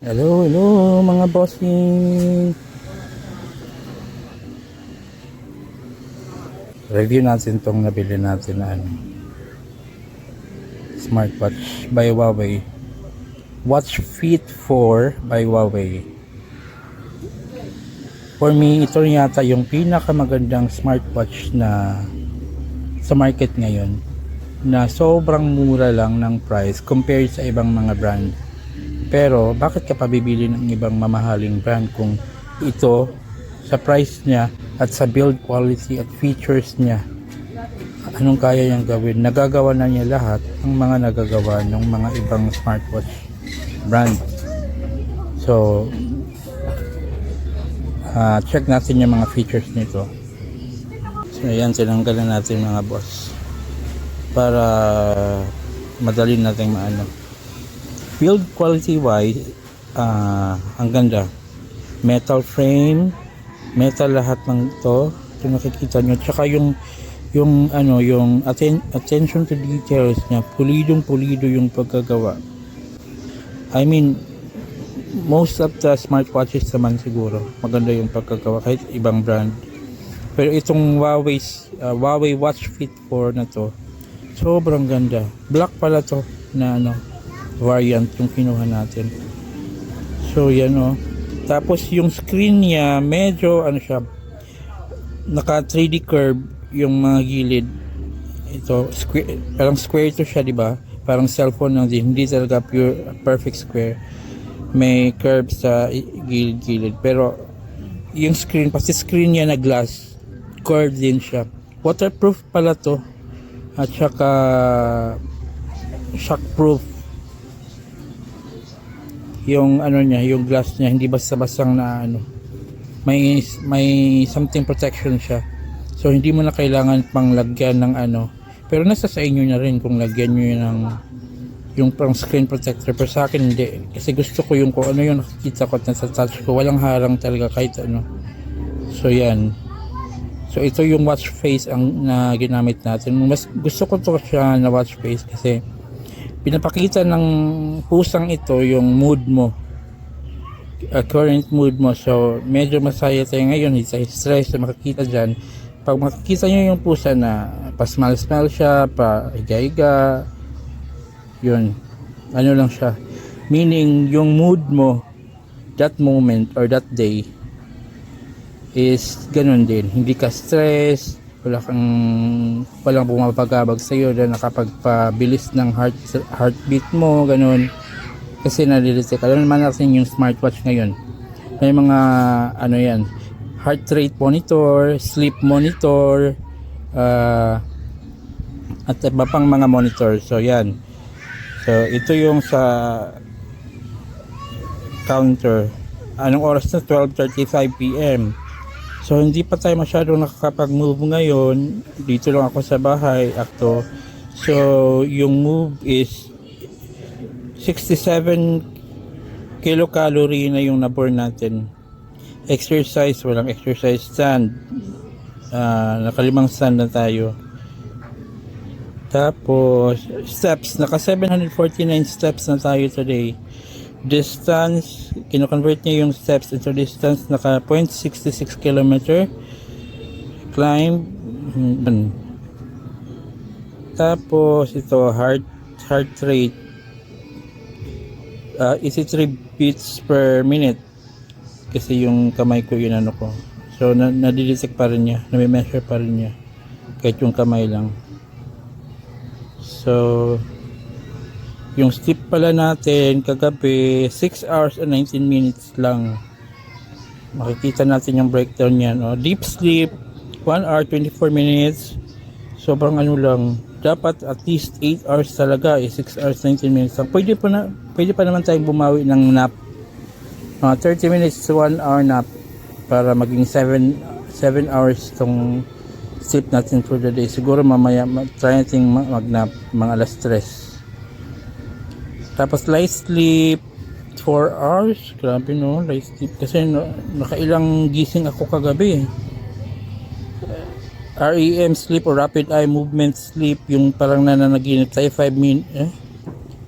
Hello, hello mga bossing. Review natin tong nabili natin na smartwatch by Huawei. Watch Fit 4 by Huawei. For me, ito yata yung pinakamagandang smartwatch na sa market ngayon, na sobrang mura lang ng price compared sa ibang mga brand. Pero bakit ka pa bibili ng ibang mamahaling brand kung ito sa price niya at sa build quality at features niya, anong kaya niyang gawin? Nagagawa na niya lahat ng mga nagagawa ng mga ibang smartwatch brand. So check natin yung mga features nito. So ayan, sinanggalan natin mga boss para madali natin maano. Build quality wise, ang ganda. Metal frame, metal lahat ng ito. Ito nakikita nyo. Tsaka yung attention to details niya, pulidong-pulido yung pagkagawa. I mean, most of the smartwatches naman siguro maganda yung pagkagawa kahit ibang brand. Pero itong Huawei Watch Fit 4 na to, sobrang ganda. Black pala to na variant yung kinuha natin. So yan Tapos yung screen niya medyo siya, naka 3D curve yung mga gilid. Ito square, parang square to siya, di ba? Parang cellphone lang din, hindi talaga pure perfect square. May curve sa gilid-gilid. Pero yung screen, pati screen niya na glass, curved din siya. Waterproof pala to. At saka shockproof yung niya, yung glass niya, hindi basta-bastang na may something protection siya. So hindi mo na kailangan pang lagyan ng pero nasa sa inyo na rin kung lagyan niyo ng yung pang screen protector. Pero sa akin hindi, kasi gusto ko yung kung yung nakikita ko at sa touch ko, walang harang talaga kahit So yan. So ito yung watch face ang na ginamit natin. Mas gusto ko to siya na watch face kasi pinapakita ng pusang ito yung mood mo, current mood mo. So medyo masaya tayo ngayon, hindi tayo stress. So makikita dyan, pag makikita nyo yung pusa na pa-smile siya, pa-higa-higa, yun, lang siya, meaning yung mood mo that moment or that day is ganun din, hindi ka stress, walang bumabagabag sa iyo na nakapagpabilis ng heartbeat mo, ganun. Kasi nalilite ka. Alam naman natin yung smartwatch ngayon, may mga yan, heart rate monitor, sleep monitor, at iba pang mga monitor. So yan. So ito yung sa counter, anong oras na? 12:35 PM. So hindi pa tayo masyadong nakakapag-move ngayon. Dito lang ako sa bahay, akto. So yung move is 67 kilocalorie na yung na-burn natin. Exercise, walang exercise stand. Naka 5 stand na tayo. Tapos steps, naka 749 steps na tayo today. Distance, kino-convert niya yung steps into distance, naka 0.66 km. Climb, tapos ito heart rate, 83 beats per minute, kasi yung kamay ko yun ko. So nadidetect pa rin niya, nami-measure pa rin niya kahit yung kamay lang. So yung sleep pala natin kagabi 6 hours and 19 minutes lang. Makikita natin yung breakdown niyan. Deep sleep 1 hour 24 minutes. Sobrang lang. Dapat at least 8 hours talaga, 6 hours 19 minutes lang. Pwede pa naman tayong bumawi ng nap. 30 minutes to 1 hour nap para maging 7 hours tong sleep natin for the day. Siguro mamaya try natin mag-nap mga alas 3. Tapos light sleep 4 hours. Grabe light sleep. Kasi nakailang gising ako kagabi. REM sleep or rapid eye movement sleep, yung parang nananaginip tayo 5 minutes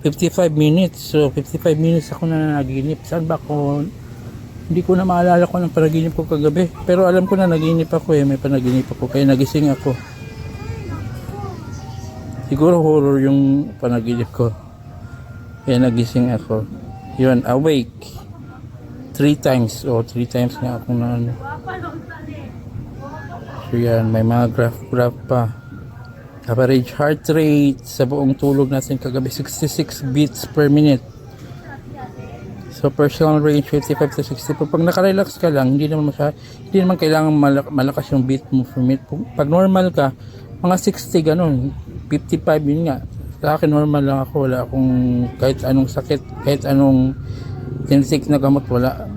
55 minutes. So 55 minutes ako na naginip. Saan ba ako? Hindi ko na maalala ko ng panaginip ko kagabi. Pero alam ko na naginip ako eh. May panaginip ako. Kaya nagising ako. Siguro horror yung panaginip ko. Kaya nagising ako. Yun, awake. 3 times. 3 times nga ako na ano. So yan, may mga graph pa. Average heart rate sa buong tulog natin kagabi 66 beats per minute. So personal range 55 to 60. Pag naka-relax ka lang, hindi naman kailangan malakas yung beat mo per minute. Pag normal ka, mga 60 ganun, 55 yun nga. Sa akin normal lang ako, wala akong kahit anong sakit, kahit anong tinisik na gamot, wala.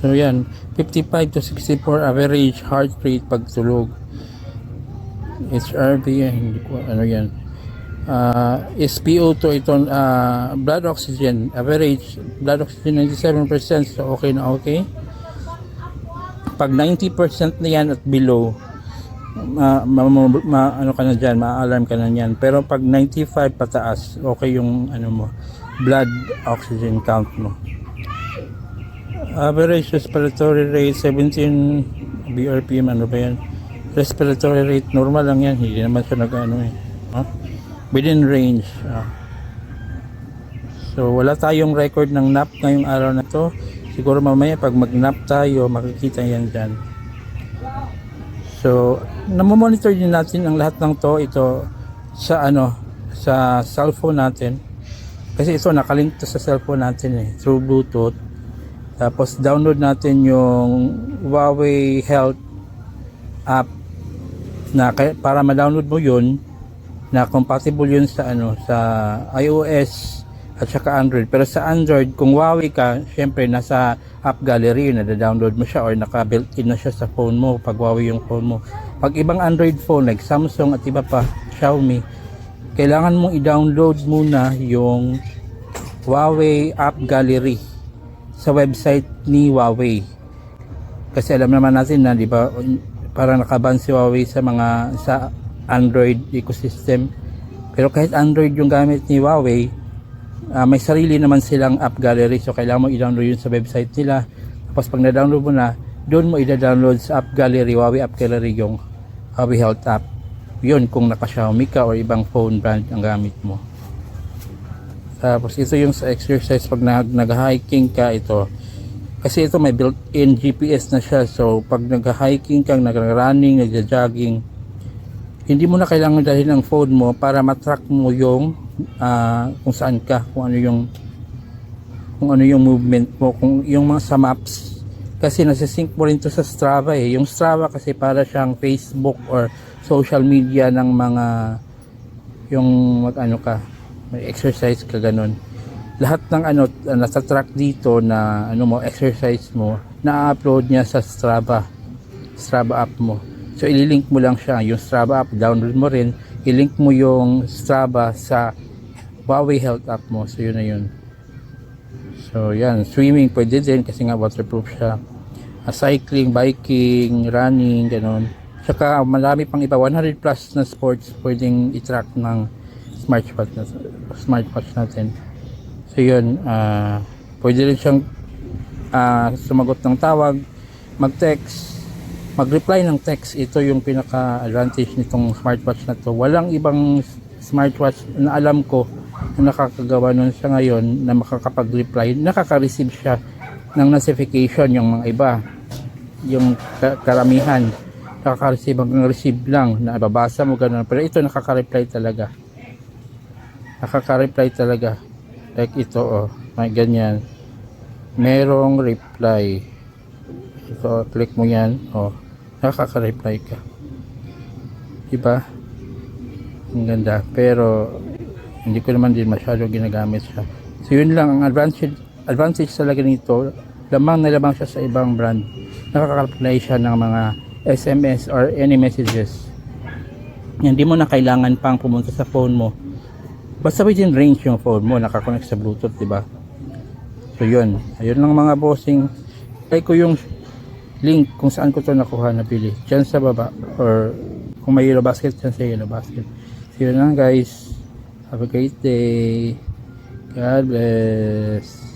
So yan, 55 to 64 average heart rate pag tulog. HRV, hindi ko ano yan. SpO2 ito, blood oxygen, average blood oxygen 97%, so okay na okay. Pag 90% na yan at below, ano ka na dyan, ma-alarm ka na yan. Pero pag 95 pataas, okay yung ano mo, blood oxygen count mo. Average respiratory rate 17 BRPM, ano ba yan? Respiratory rate normal lang yan, hindi naman siya nag-ano eh, within range. So wala tayong record ng nap ngayong araw na to. Siguro mamaya pag mag-nap tayo, makikita yan dyan. So namomonitor din natin ang lahat ng to, ito sa sa cellphone natin, kasi ito nakalink to sa cellphone natin eh, through Bluetooth. Tapos download natin yung Huawei Health app na para ma-download mo yun, na compatible yun sa sa iOS at saka Android. Pero sa Android, kung Huawei ka, syempre nasa app gallery yun, na-download mo siya or naka-built-in na siya sa phone mo pag Huawei yung phone mo. Pag ibang Android phone like Samsung at iba pa, Xiaomi, kailangan mong i-download muna yung Huawei app gallery sa website ni Huawei. Kasi alam naman natin na, di ba, para nakaban si Huawei sa Android ecosystem. Pero kahit Android yung gamit ni Huawei, may sarili naman silang app gallery, so kailangan mo i-download yun sa website nila. Tapos pag na-download mo na, doon mo i-download sa app gallery, Huawei app gallery, yung Huawei Health app. Yun kung naka Xiaomi ka or ibang phone brand ang gamit mo. Tapos ito yung sa exercise pag nag-hiking ka, ito kasi ito may built-in GPS na siya. So pag nag-hiking kang, nag-running, nag-jogging, hindi mo na kailangan dalhin ang phone mo para matrack mo yung kung saan ka, kung ano yung movement mo, kung yung mga sa maps. Kasi nasa-sync mo rin to sa Strava eh. Yung Strava kasi para siyang Facebook or social media ng mga yung ka, may exercise ka ganun. Lahat ng nasa track dito na mo exercise mo, na-upload niya sa Strava app mo. So ililink mo lang siya, yung Strava app, download mo rin, ilink mo yung Strava sa Huawei Health app mo. So yun na yun. So yan, swimming pwede din kasi nga waterproof siya. Cycling, biking, running, ganun. Saka marami pang iba, 100 plus na sports pwedeng i-track ng smartwatch natin. So yun, pwede rin siyang sumagot ng tawag, mag-text, mag-reply ng text. Ito yung pinaka-advantage nitong smartwatch na to. Walang ibang smartwatch na alam ko na nakakagawa nun sa ngayon na makakapag-reply. Nakaka-receive siya ng notification. Yung mga iba, yung karamihan, nakaka-receive hanggang receive lang, na babasa mo gano'n. Pero ito nakaka-reply talaga. Nakaka-reply talaga. Like ito, may ganyan. Merong reply. So, click mo yan, nakaka-reply ka. Diba? Ang ganda. Pero, hindi ko naman din masyado ginagamit siya. So, yun lang. Ang advantage talaga nito, lamang na lamang siya sa ibang brand. Nakaka-reply siya ng mga SMS or any messages. Hindi mo na kailangan pang pumunta sa phone mo. Basta within range yung phone mo, nakakonect sa Bluetooth, diba? So yun, ayun lang mga bossing. Try ko yung link kung saan ko to nakuha, napili dyan sa baba, or kung may yellow basket dyan sa yellow basket. So yun lang guys, have a great day. God bless.